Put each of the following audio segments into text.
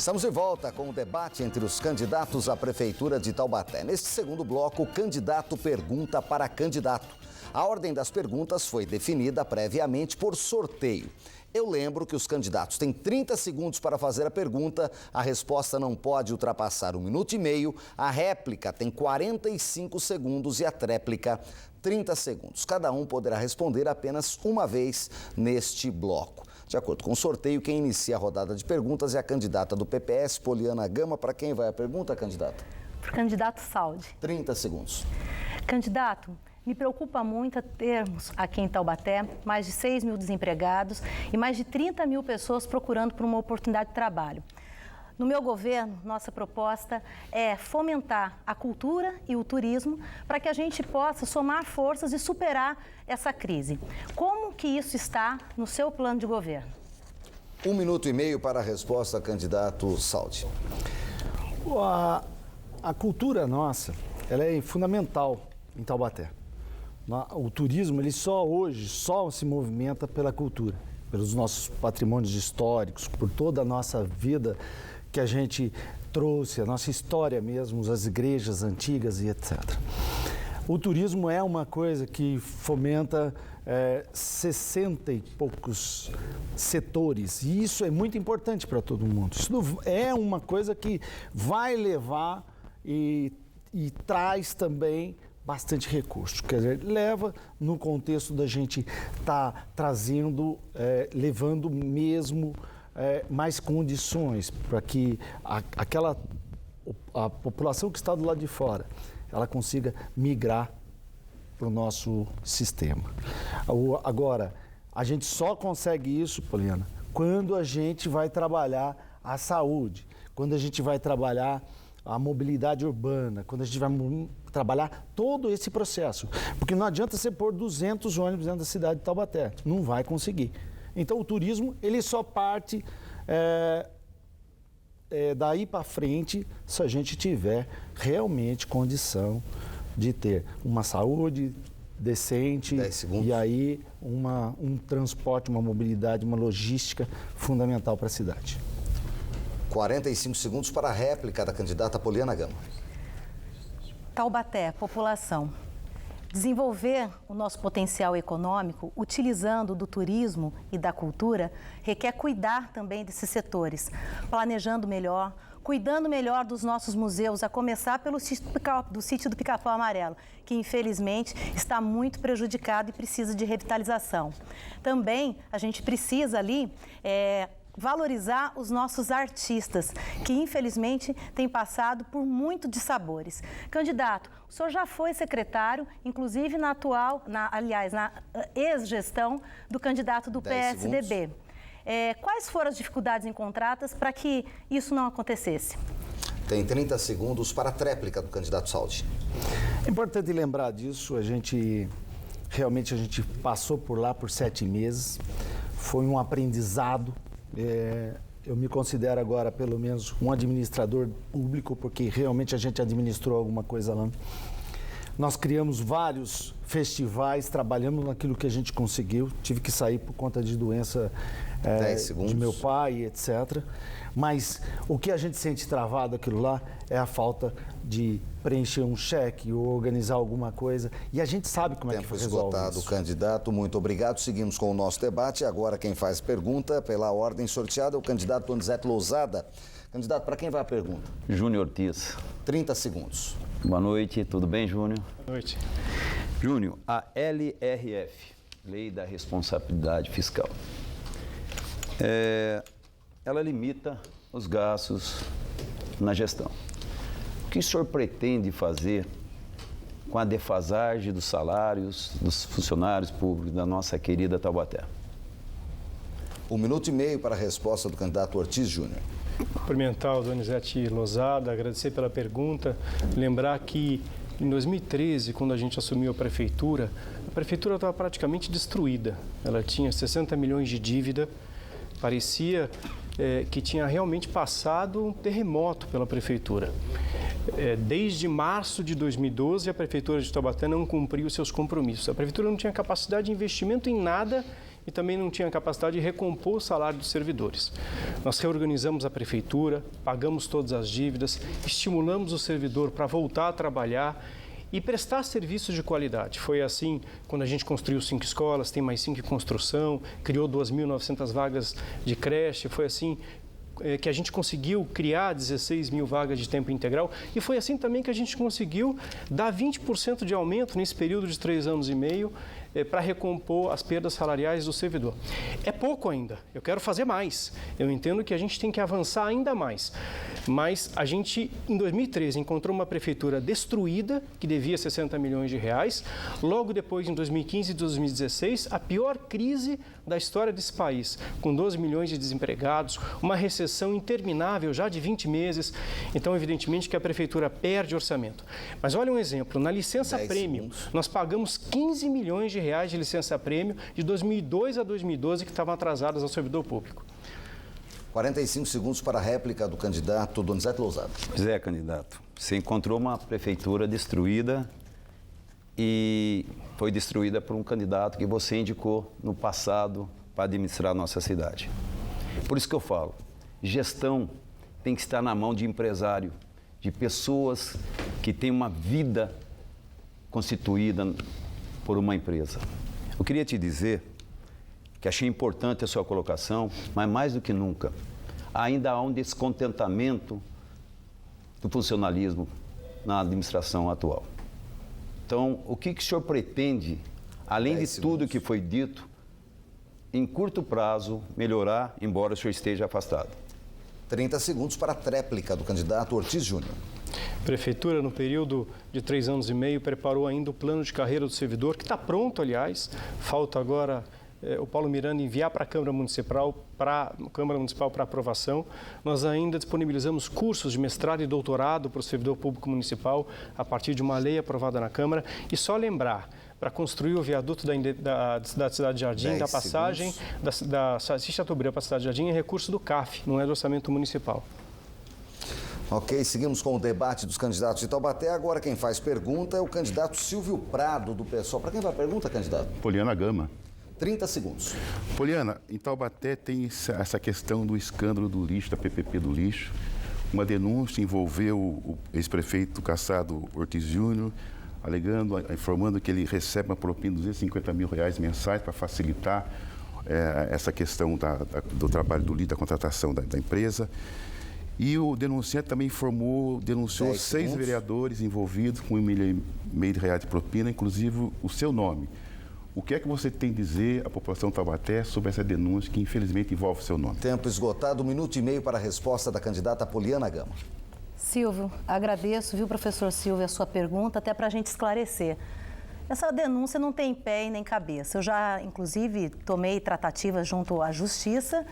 Estamos de volta com o debate entre os candidatos à Prefeitura de Taubaté. Neste segundo bloco, o candidato pergunta para candidato. A ordem das perguntas foi definida previamente por sorteio. Eu lembro que os candidatos têm 30 segundos para fazer a pergunta, a resposta não pode ultrapassar 1 minuto e meio, a réplica tem 45 segundos e a tréplica 30 segundos. Cada um poderá responder apenas uma vez neste bloco. De acordo com o sorteio, quem inicia a rodada de perguntas é a candidata do PPS, Poliana Gama. Para quem vai a pergunta, candidata? Para o candidato Saldi. 30 segundos. Candidato, me preocupa muito termos aqui em Taubaté mais de 6 mil desempregados e mais de 30 mil pessoas procurando por uma oportunidade de trabalho. No meu governo, nossa proposta é fomentar a cultura e o turismo para que a gente possa somar forças e superar essa crise. Como que isso está no seu plano de governo? 1 minuto e meio para a resposta, candidato Saldi. A cultura nossa, ela é fundamental em Taubaté. O turismo, ele hoje só se movimenta pela cultura, pelos nossos patrimônios históricos, por toda a nossa vida que a gente trouxe, a nossa história mesmo, as igrejas antigas e etc. O turismo é uma coisa que fomenta 60 e poucos setores, e isso é muito importante para todo mundo. Isso é uma coisa que vai levar e traz também bastante recurso, quer dizer, leva no contexto da gente estar trazendo, levando mesmo mais condições para que a população que está do lado de fora, ela consiga migrar para o nosso sistema. Agora, a gente só consegue isso, Poliana, quando a gente vai trabalhar a saúde, quando a gente vai trabalhar a mobilidade urbana, quando a gente vai trabalhar todo esse processo. Porque não adianta você pôr 200 ônibus dentro da cidade de Taubaté, não vai conseguir. Então o turismo, ele só parte daí para frente se a gente tiver realmente condição de ter uma saúde decente e aí um transporte, uma mobilidade, uma logística fundamental para a cidade. 45 segundos para a réplica da candidata Poliana Gama. Taubaté, população. Desenvolver o nosso potencial econômico, utilizando do turismo e da cultura, requer cuidar também desses setores, planejando melhor, cuidando melhor dos nossos museus, a começar pelo sítio do Pica-Pau Amarelo, que infelizmente está muito prejudicado e precisa de revitalização. Também a gente precisa ali valorizar os nossos artistas, que infelizmente têm passado por muito dissabores. Candidato, o senhor já foi secretário, inclusive na ex-gestão do candidato do PSDB. Quais foram as dificuldades encontradas para que isso não acontecesse? Tem 30 segundos para a tréplica do candidato Saldi. É importante lembrar disso, a gente passou por lá por 7 meses, foi um aprendizado. Eu me considero agora, pelo menos, um administrador público, porque realmente a gente administrou alguma coisa lá. Nós criamos vários festivais, trabalhamos naquilo que a gente conseguiu. Tive que sair por conta de doença de meu pai, etc. Mas o que a gente sente travado aquilo lá é a falta de preencher um cheque ou organizar alguma coisa. E a gente sabe como é que resolve esgotado, isso. Candidato, muito obrigado. Seguimos com o nosso debate. Agora quem faz pergunta pela ordem sorteada é o candidato Donizete Lousada. Candidato, para quem vai a pergunta? Júnior Ortiz. 30 segundos. Boa noite, tudo bem, Júnior? Boa noite. Júnior, a LRF, Lei da Responsabilidade Fiscal, ela limita os gastos na gestão. O que o senhor pretende fazer com a defasagem dos salários dos funcionários públicos da nossa querida Taubaté? 1 minuto e meio para a resposta do candidato Ortiz Júnior. Cumprimentar o Donizete Lousada, agradecer pela pergunta, lembrar que em 2013, quando a gente assumiu a prefeitura estava praticamente destruída. Ela tinha 60 milhões de dívida, parecia que tinha realmente passado um terremoto pela prefeitura. Desde março de 2012, a prefeitura de Taubaté não cumpriu seus compromissos. A prefeitura não tinha capacidade de investimento em nada e também não tinha capacidade de recompor o salário dos servidores. Nós reorganizamos a prefeitura, pagamos todas as dívidas, estimulamos o servidor para voltar a trabalhar e prestar serviços de qualidade. Foi assim quando a gente construiu 5 escolas, tem mais 5 em construção, criou 2.900 vagas de creche, foi assim que a gente conseguiu criar 16 mil vagas de tempo integral e foi assim também que a gente conseguiu dar 20% de aumento nesse período de 3 anos e meio para recompor as perdas salariais do servidor. É pouco ainda, eu quero fazer mais, eu entendo que a gente tem que avançar ainda mais, mas a gente, em 2013, encontrou uma prefeitura destruída, que devia 60 milhões de reais, logo depois, em 2015 e 2016, a pior crise da história desse país, com 12 milhões de desempregados, uma recessão interminável já de 20 meses, então, evidentemente, que a prefeitura perde orçamento. Mas olha um exemplo, na licença-prêmio, nós pagamos 15 milhões de reais de licença-prêmio de 2002 a 2012 que estavam atrasadas ao servidor público. 45 segundos para a réplica do candidato Donizete Lousada. Pois é, candidato. Você encontrou uma prefeitura destruída e foi destruída por um candidato que você indicou no passado para administrar a nossa cidade. Por isso que eu falo, gestão tem que estar na mão de empresário, de pessoas que têm uma vida constituída por uma empresa. Eu queria te dizer que achei importante a sua colocação, mas mais do que nunca, ainda há um descontentamento do funcionalismo na administração atual. Então, o que o senhor pretende, além de tudo que foi dito, em curto prazo, melhorar, embora o senhor esteja afastado? 30 segundos para a tréplica do candidato Ortiz Júnior. A Prefeitura, no período de 3 anos e meio, preparou ainda o plano de carreira do servidor, que está pronto, aliás. Falta agora o Paulo Miranda enviar para a Câmara Municipal para aprovação. Nós ainda disponibilizamos cursos de mestrado e doutorado para o servidor público municipal, a partir de uma lei aprovada na Câmara. E só lembrar, para construir o viaduto da Cidade de Jardim, da passagem da Chateaubriand para a Cidade de Jardim, é recurso do CAF, não é do orçamento municipal. Ok, seguimos com o debate dos candidatos de Taubaté. Agora quem faz pergunta é o candidato Silvio Prado, do PSOL. Para quem vai a pergunta, candidato? Poliana Gama. 30 segundos. Poliana, em Taubaté tem essa questão do escândalo do lixo, da PPP do lixo. Uma denúncia envolveu o ex-prefeito cassado Ortiz Júnior, informando que ele recebe uma propina de R$250 mil mensais para facilitar essa questão do trabalho do lixo, da contratação da empresa. E o denunciante também denunciou 6 vereadores envolvidos com R$1,5 milhão de propina, inclusive o seu nome. O que é que você tem a dizer à população de Taubaté sobre essa denúncia que infelizmente envolve o seu nome? Tempo esgotado, 1 minuto e meio para a resposta da candidata Poliana Gama. Silvio, agradeço, viu, professor Silvio, a sua pergunta, até para a gente esclarecer. Essa denúncia não tem pé e nem cabeça. Eu já, inclusive, tomei tratativas junto à Justiça.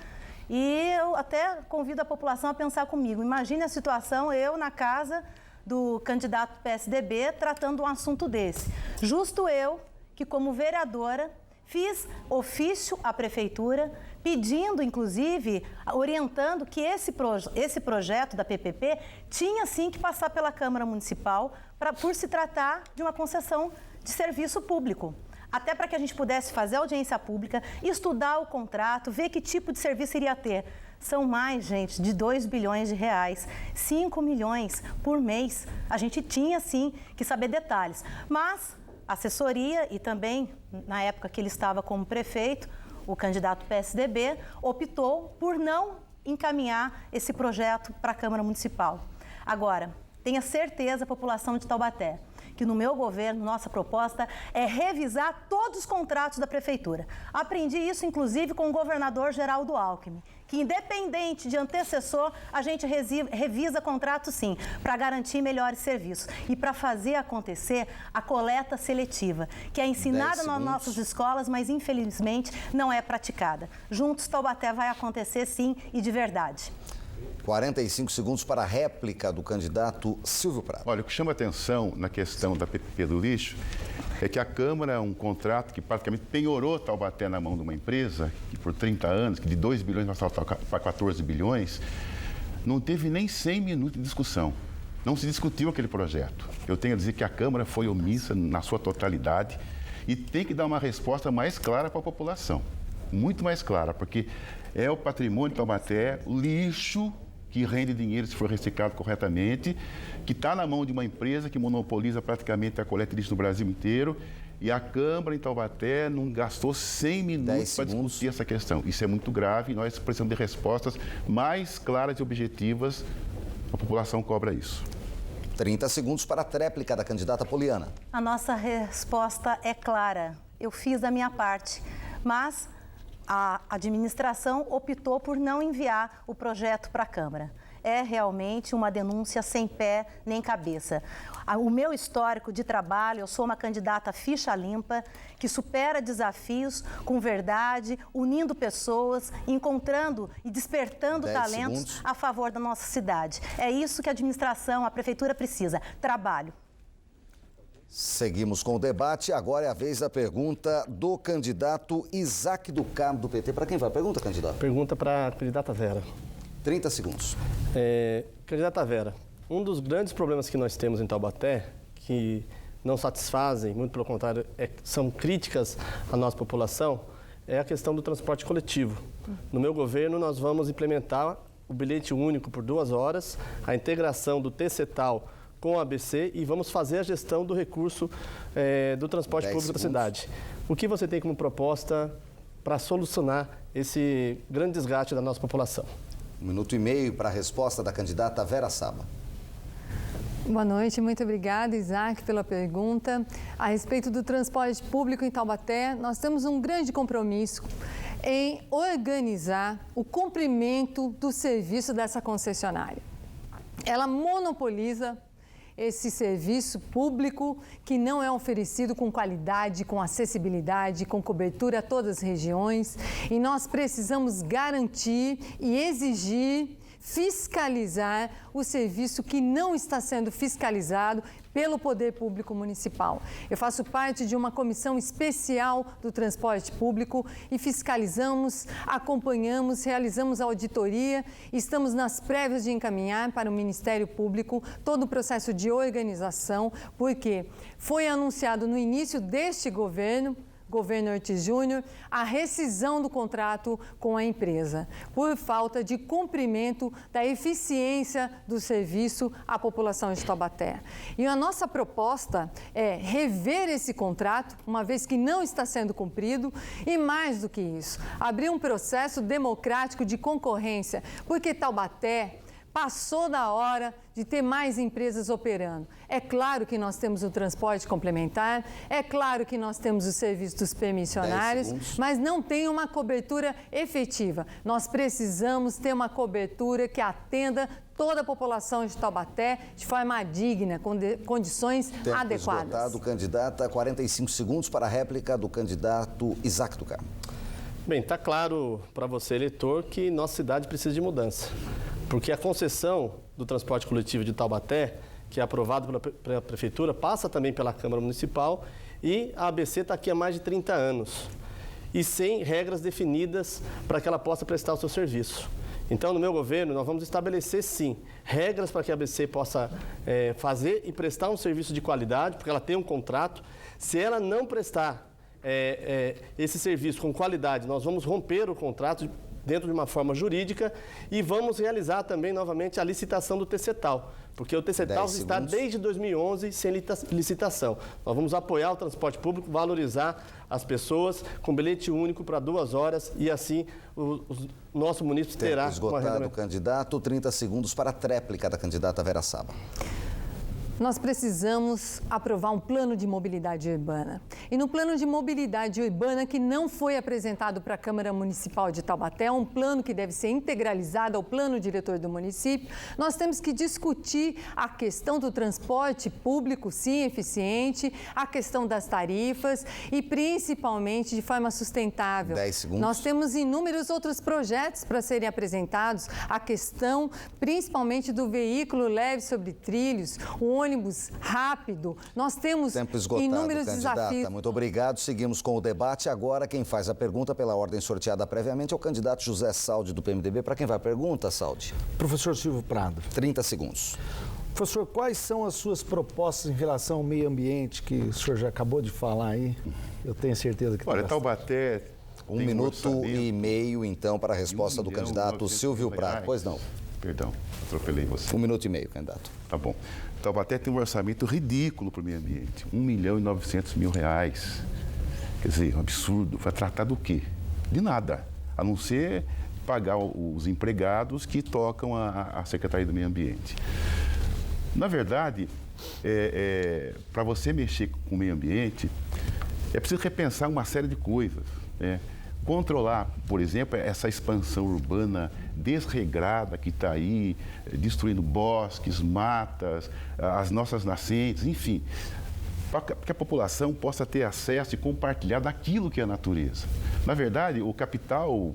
E eu até convido a população a pensar comigo. Imagine a situação, eu na casa do candidato do PSDB tratando um assunto desse. Justo eu, que como vereadora, fiz ofício à prefeitura, pedindo, inclusive, orientando que esse projeto da PPP tinha sim que passar pela Câmara Municipal por se tratar de uma concessão de serviço público. Até para que a gente pudesse fazer audiência pública, estudar o contrato, ver que tipo de serviço iria ter. São mais, gente, de R$2 bilhões, 5 milhões por mês. A gente tinha, sim, que saber detalhes. Mas a assessoria e também, na época que ele estava como prefeito, o candidato PSDB, optou por não encaminhar esse projeto para a Câmara Municipal. Agora, tenha certeza, população de Taubaté, que no meu governo, nossa proposta é revisar todos os contratos da prefeitura. Aprendi isso, inclusive, com o governador Geraldo Alckmin, que independente de antecessor, a gente revisa contrato sim, para garantir melhores serviços e para fazer acontecer a coleta seletiva, que é ensinada nas nossas escolas, mas infelizmente não é praticada. Juntos, Taubaté vai acontecer sim e de verdade. 45 segundos para a réplica do candidato Silvio Prado. Olha, o que chama atenção na questão da PPP do lixo é que a Câmara é um contrato que praticamente penhorou Taubaté na mão de uma empresa que por 30 anos, que de 2 bilhões vai saltar para 14 bilhões, não teve nem 100 minutos de discussão. Não se discutiu aquele projeto. Eu tenho a dizer que a Câmara foi omissa na sua totalidade e tem que dar uma resposta mais clara para a população. muito mais clara, porque é o patrimônio de Taubaté, o lixo que rende dinheiro se for reciclado corretamente, que está na mão de uma empresa que monopoliza praticamente a coleta de lixo no Brasil inteiro, e a Câmara em Taubaté não gastou 100 minutos para discutir essa questão. Isso é muito grave e nós precisamos de respostas mais claras e objetivas. A população cobra isso. 30 segundos para a tréplica da candidata Poliana. A nossa resposta é clara. Eu fiz a minha parte, mas a administração optou por não enviar o projeto para a Câmara. É realmente uma denúncia sem pé nem cabeça. O meu histórico de trabalho, eu sou uma candidata ficha limpa, que supera desafios com verdade, unindo pessoas, encontrando e despertando talentos a favor da nossa cidade. É isso que a administração, a prefeitura precisa, trabalho. Seguimos com o debate. Agora é a vez da pergunta do candidato Isaac do Carmo, do PT. Para quem vai a pergunta, candidato? Pergunta para a candidata Vera. 30 segundos. Candidata Vera, um dos grandes problemas que nós temos em Taubaté, que não satisfazem, muito pelo contrário, são críticas à nossa população, é a questão do transporte coletivo. No meu governo, nós vamos implementar o bilhete único por 2 horas, a integração do TCTAL com o ABC e vamos fazer a gestão do recurso do transporte público da cidade. O que você tem como proposta para solucionar esse grande desgaste da nossa população? 1 minuto e meio para a resposta da candidata Vera Saba. Boa noite, muito obrigada, Isaac, pela pergunta. A respeito do transporte público em Taubaté, nós temos um grande compromisso em organizar o cumprimento do serviço dessa concessionária. Ela monopoliza esse serviço público que não é oferecido com qualidade, com acessibilidade, com cobertura a todas as regiões. E nós precisamos garantir e exigir, fiscalizar o serviço que não está sendo fiscalizado pelo Poder Público Municipal. Eu faço parte de uma comissão especial do transporte público e fiscalizamos, acompanhamos, realizamos auditoria, estamos nas prévias de encaminhar para o Ministério Público todo o processo de organização, porque foi anunciado no início deste governo Ortiz Júnior, a rescisão do contrato com a empresa, por falta de cumprimento da eficiência do serviço à população de Taubaté. E a nossa proposta é rever esse contrato, uma vez que não está sendo cumprido, e mais do que isso, abrir um processo democrático de concorrência, porque Taubaté passou da hora de ter mais empresas operando. É claro que nós temos o transporte complementar, é claro que nós temos o serviço dos permissionários, mas não tem uma cobertura efetiva. Nós precisamos ter uma cobertura que atenda toda a população de Taubaté de forma digna, com condições adequadas. Esgotado, candidata, 45 segundos para a réplica do candidato Isaac do Carmo. Bem, está claro para você, eleitor, que nossa cidade precisa de mudança. Porque a concessão do transporte coletivo de Taubaté, que é aprovado pela Prefeitura, passa também pela Câmara Municipal e a ABC está aqui há mais de 30 anos e sem regras definidas para que ela possa prestar o seu serviço. Então, no meu governo, nós vamos estabelecer, sim, regras para que a ABC possa fazer e prestar um serviço de qualidade, porque ela tem um contrato. Se ela não prestar esse serviço com qualidade, nós vamos romper o contrato dentro de uma forma jurídica e vamos realizar também novamente a licitação do TCTAL, porque o TCTAL está desde 2011 sem licitação. Nós vamos apoiar o transporte público, valorizar as pessoas com bilhete único para 2 horas e assim o nosso município terá... Esgotado o candidato, 30 segundos para a tréplica da candidata Vera Saba. Nós precisamos aprovar um plano de mobilidade urbana. E no plano de mobilidade urbana, que não foi apresentado para a Câmara Municipal de Taubaté, é um plano que deve ser integralizado ao plano diretor do município, nós temos que discutir a questão do transporte público, sim, eficiente, a questão das tarifas e, principalmente, de forma sustentável. 10 segundos. Nós temos inúmeros outros projetos para serem apresentados, a questão, principalmente, do veículo leve sobre trilhos, o ônibus rápido. Nós temos inúmeros desafios. Muito obrigado. Seguimos com o debate. Agora, quem faz a pergunta pela ordem sorteada previamente é o candidato José Saldi, do PMDB. Para quem vai a pergunta, Saldi? Professor Silvio Prado. 30 segundos. Professor, quais são as suas propostas em relação ao meio ambiente, que o senhor já acabou de falar aí? Eu tenho certeza que... Olha, Taubaté Um minuto e meio, então, para a resposta do candidato Silvio Prado. Pois não. Perdão, atropelei você. 1 minuto e meio, candidato. Tá bom. Taubaté tem um orçamento ridículo para o meio ambiente. R$1.900.000. Quer dizer, um absurdo. Vai tratar do quê? De nada. A não ser pagar os empregados que tocam a Secretaria do Meio Ambiente. Na verdade, para você mexer com o meio ambiente, é preciso repensar uma série de coisas, né? Controlar, por exemplo, essa expansão urbana desregrada que está aí, destruindo bosques, matas, as nossas nascentes, enfim, para que a população possa ter acesso e compartilhar daquilo que é a natureza. Na verdade, o capital,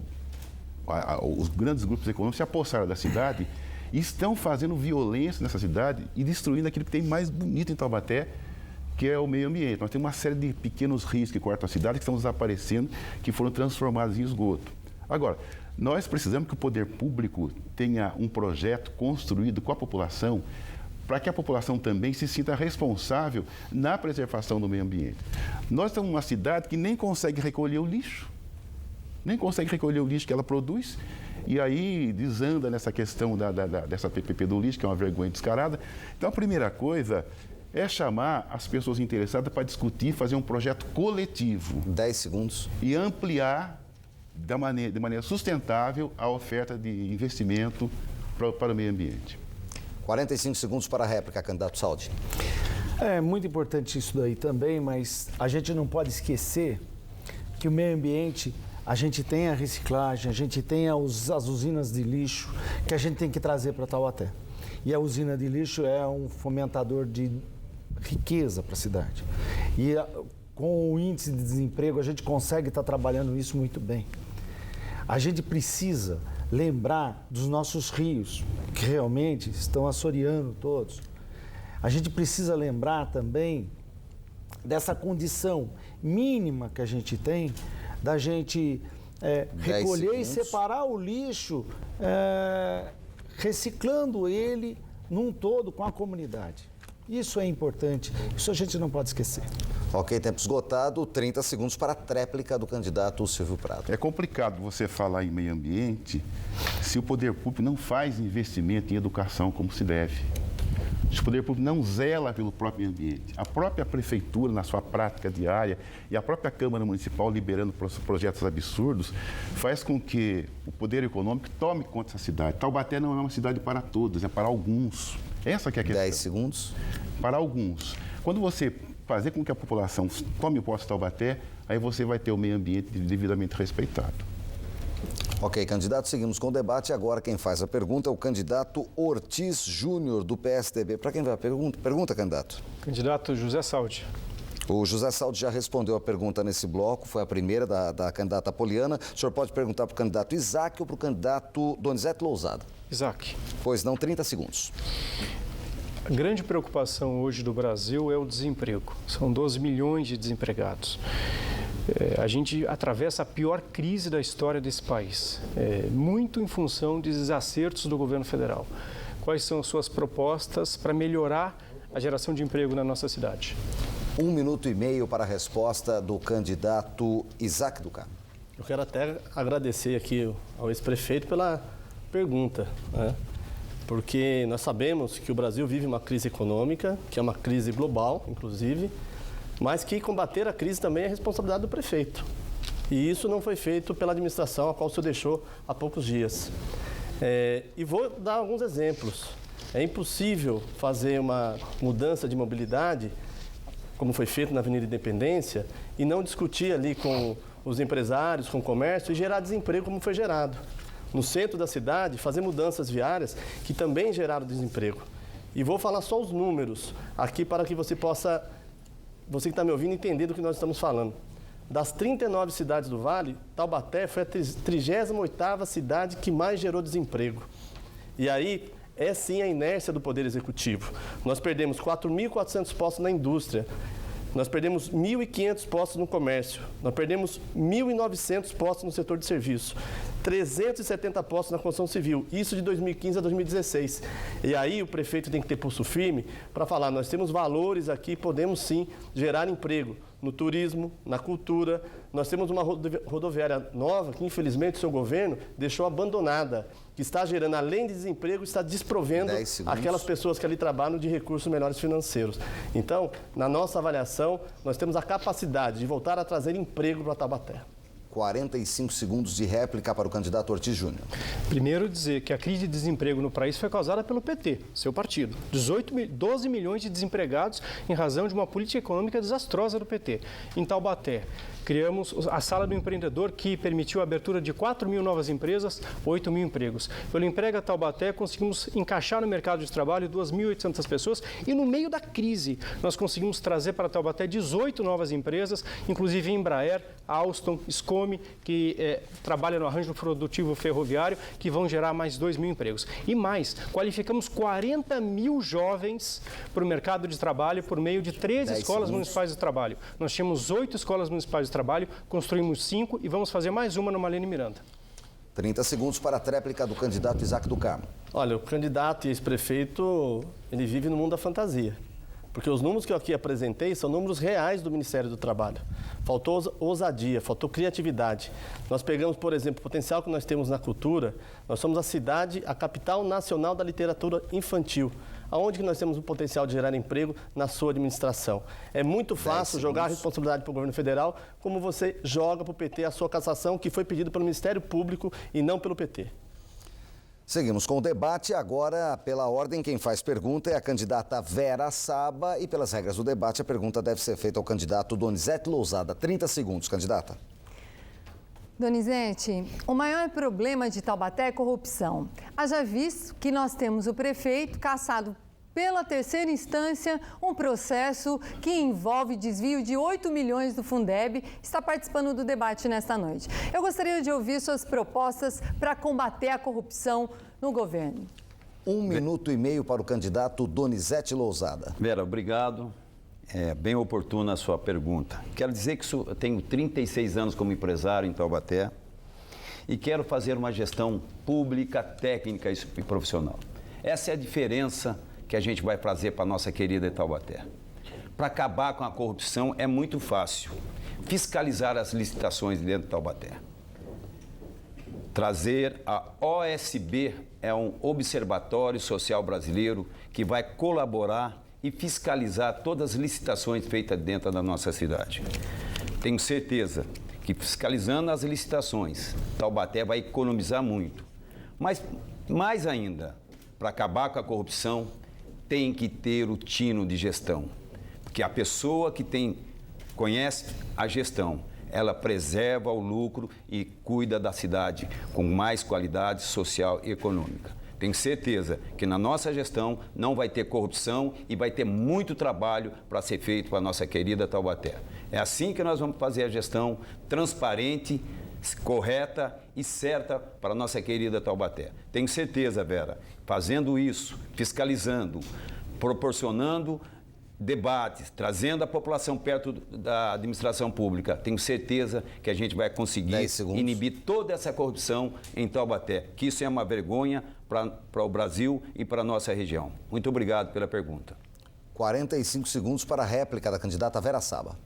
os grandes grupos econômicos se apossaram da cidade e estão fazendo violência nessa cidade e destruindo aquilo que tem mais bonito em Taubaté, que é o meio ambiente. Nós temos uma série de pequenos rios que cortam a cidade, que estão desaparecendo, que foram transformados em esgoto. Agora, nós precisamos que o poder público tenha um projeto construído com a população, para que a população também se sinta responsável na preservação do meio ambiente. Nós estamos numa cidade que nem consegue recolher o lixo, que ela produz, e aí desanda nessa questão dessa PPP do lixo, que é uma vergonha descarada. Então, a primeira coisa é chamar as pessoas interessadas para discutir, fazer um projeto coletivo. 10 segundos. E ampliar de maneira sustentável a oferta de investimento para o meio ambiente. 45 segundos para a réplica, candidato Saldi. É muito importante isso daí também, mas a gente não pode esquecer que o meio ambiente, a gente tem a reciclagem, a gente tem as usinas de lixo que a gente tem que trazer para Taubaté. E a usina de lixo é um fomentador de riqueza para a cidade. E com o índice de desemprego, a gente consegue estar trabalhando isso muito bem. A gente precisa lembrar dos nossos rios, que realmente estão assoreando todos. A gente precisa lembrar também dessa condição mínima que a gente tem da gente recolher e separar o lixo, reciclando ele num todo com a comunidade. Isso é importante, isso a gente não pode esquecer. Ok, tempo esgotado, 30 segundos para a tréplica do candidato Silvio Prado. É complicado você falar em meio ambiente se o poder público não faz investimento em educação como se deve. Se o poder público não zela pelo próprio meio ambiente. A própria prefeitura, na sua prática diária, e a própria Câmara Municipal liberando projetos absurdos, faz com que o poder econômico tome conta dessa cidade. Taubaté não é uma cidade para todos, é para alguns. Essa que é a questão. 10 segundos. Para alguns. Quando você fazer com que a população tome posse de Taubaté, aí você vai ter o meio ambiente devidamente respeitado. Ok, candidato, seguimos com o debate. Agora quem faz a pergunta é o candidato Ortiz Júnior, do PSDB. Para quem vai a pergunta? Pergunta, candidato. Candidato José Saldi. O José Saldi já respondeu a pergunta nesse bloco, foi a primeira da candidata Poliana. O senhor pode perguntar para o candidato Isaac ou para o candidato Donizete Lousada? Isaac. Pois não, 30 segundos. A grande preocupação hoje do Brasil é o desemprego. São 12 milhões de desempregados. A gente atravessa a pior crise da história desse país, muito em função de desacertos do governo federal. Quais são as suas propostas para melhorar a geração de emprego na nossa cidade? 1 minuto e meio para a resposta do candidato Isaac Ducá. Eu quero até agradecer aqui ao ex-prefeito pela pergunta, né? Porque nós sabemos que o Brasil vive uma crise econômica, que é uma crise global, inclusive, mas que combater a crise também é responsabilidade do prefeito. E isso não foi feito pela administração, a qual o senhor deixou há poucos dias. E vou dar alguns exemplos. É impossível fazer uma mudança de mobilidade, como foi feito na Avenida Independência, e não discutir ali com os empresários, com o comércio e gerar desemprego como foi gerado. No centro da cidade, fazer mudanças viárias que também geraram desemprego. E vou falar só os números aqui para que você possa, você que está me ouvindo, entender do que nós estamos falando. Das 39 cidades do Vale, Taubaté foi a 38ª cidade que mais gerou desemprego. E aí, é sim a inércia do Poder Executivo. Nós perdemos 4.400 postos na indústria, nós perdemos 1.500 postos no comércio, nós perdemos 1.900 postos no setor de serviço. 370 postos na construção civil, isso de 2015 a 2016. E aí o prefeito tem que ter pulso firme para falar, nós temos valores aqui, podemos sim gerar emprego no turismo, na cultura. Nós temos uma rodoviária nova que, infelizmente, o seu governo deixou abandonada, que está gerando, além de desemprego, está desprovendo aquelas pessoas que ali trabalham de recursos melhores financeiros. Então, na nossa avaliação, nós temos a capacidade de voltar a trazer emprego para Taubaté. 45 segundos de réplica para o candidato Ortiz Júnior. Primeiro dizer que a crise de desemprego no país foi causada pelo PT, seu partido. 12 milhões de desempregados em razão de uma política econômica desastrosa do PT. Em Taubaté, criamos a Sala do Empreendedor, que permitiu a abertura de 4 mil novas empresas, 8 mil empregos. Pelo Emprega Taubaté, conseguimos encaixar no mercado de trabalho 2.800 pessoas e, no meio da crise, nós conseguimos trazer para Taubaté 18 novas empresas, inclusive Embraer, Alstom, Scome, que trabalha no arranjo produtivo ferroviário, que vão gerar mais 2 mil empregos. E mais, qualificamos 40 mil jovens para o mercado de trabalho por meio de 13 escolas municipais de trabalho. Nós tínhamos 8 escolas municipais de trabalho, construímos 5 e vamos fazer mais uma no Marlene Miranda. 30 segundos para a tréplica do candidato Isaac do Carmo. Olha, o candidato e ex-prefeito, ele vive no mundo da fantasia. Porque os números que eu aqui apresentei são números reais do Ministério do Trabalho. Faltou ousadia, faltou criatividade. Nós pegamos, por exemplo, o potencial que nós temos na cultura. Nós somos a cidade, a capital nacional da literatura infantil. Aonde que nós temos o potencial de gerar emprego na sua administração? É muito fácil jogar a responsabilidade para o governo federal, como você joga para o PT a sua cassação, que foi pedido pelo Ministério Público e não pelo PT. Seguimos com o debate. Agora, pela ordem, quem faz pergunta é a candidata Vera Saba e, pelas regras do debate, a pergunta deve ser feita ao candidato Donizete Lousada. 30 segundos, candidata. Donizete, o maior problema de Taubaté é corrupção. Haja visto que nós temos o prefeito cassado pela terceira instância, um processo que envolve desvio de 8 milhões do Fundeb, está participando do debate nesta noite. Eu gostaria de ouvir suas propostas para combater a corrupção no governo. 1 minuto e meio para o candidato Donizete Lousada. Vera, obrigado. É bem oportuna a sua pergunta. Quero dizer que eu tenho 36 anos como empresário em Taubaté e quero fazer uma gestão pública, técnica e profissional. Essa é a diferença que a gente vai fazer para a nossa querida Taubaté. Para acabar com a corrupção é muito fácil. Fiscalizar as licitações dentro de Taubaté. Trazer a OSB, é um Observatório Social Brasileiro, que vai colaborar e fiscalizar todas as licitações feitas dentro da nossa cidade. Tenho certeza que fiscalizando as licitações, Taubaté vai economizar muito. Mas, mais ainda, para acabar com a corrupção, tem que ter o tino de gestão, porque a pessoa que conhece a gestão, ela preserva o lucro e cuida da cidade com mais qualidade social e econômica. Tenho certeza que na nossa gestão não vai ter corrupção e vai ter muito trabalho para ser feito para a nossa querida Taubaté. É assim que nós vamos fazer a gestão transparente, correta e certa para a nossa querida Taubaté. Tenho certeza, Vera, fazendo isso, fiscalizando, proporcionando debates, trazendo a população perto da administração pública, tenho certeza que a gente vai conseguir inibir toda essa corrupção em Taubaté, que isso é uma vergonha para o Brasil e para a nossa região. Muito obrigado pela pergunta. 45 segundos para a réplica da candidata Vera Saba.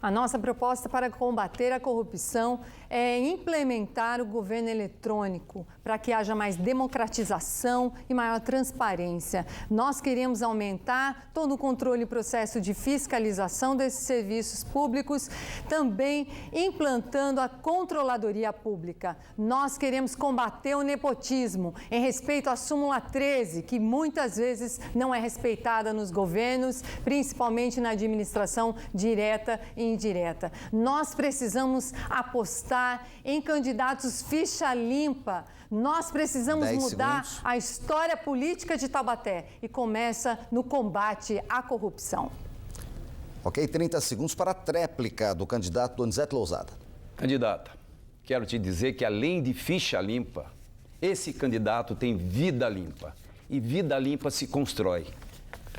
A nossa proposta para combater a corrupção é implementar o governo eletrônico para que haja mais democratização e maior transparência. Nós queremos aumentar todo o controle e processo de fiscalização desses serviços públicos, também implantando a controladoria pública. Nós queremos combater o nepotismo em respeito à súmula 13, que muitas vezes não é respeitada nos governos, principalmente na administração direta e indireta. Nós precisamos apostar em candidatos ficha limpa. Nós precisamos mudar a história política de Taubaté e começa no combate à corrupção. Ok, 30 segundos para a tréplica do candidato Donizete Lousada. Candidata, quero te dizer que além de ficha limpa, esse candidato tem vida limpa. E vida limpa se constrói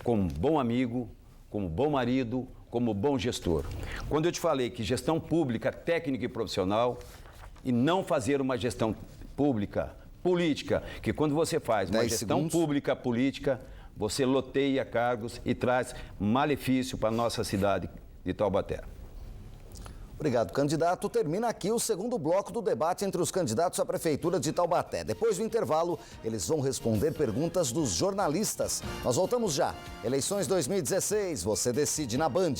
como bom amigo, como bom marido, como bom gestor. Quando eu te falei que gestão pública, técnica e profissional, e não fazer uma gestão política, que quando você faz uma gestão pública política, você loteia cargos e traz malefício para a nossa cidade de Taubaté. Obrigado, candidato. Termina aqui o segundo bloco do debate entre os candidatos à Prefeitura de Taubaté. Depois do intervalo, eles vão responder perguntas dos jornalistas. Nós voltamos já. Eleições 2016, você decide na Band.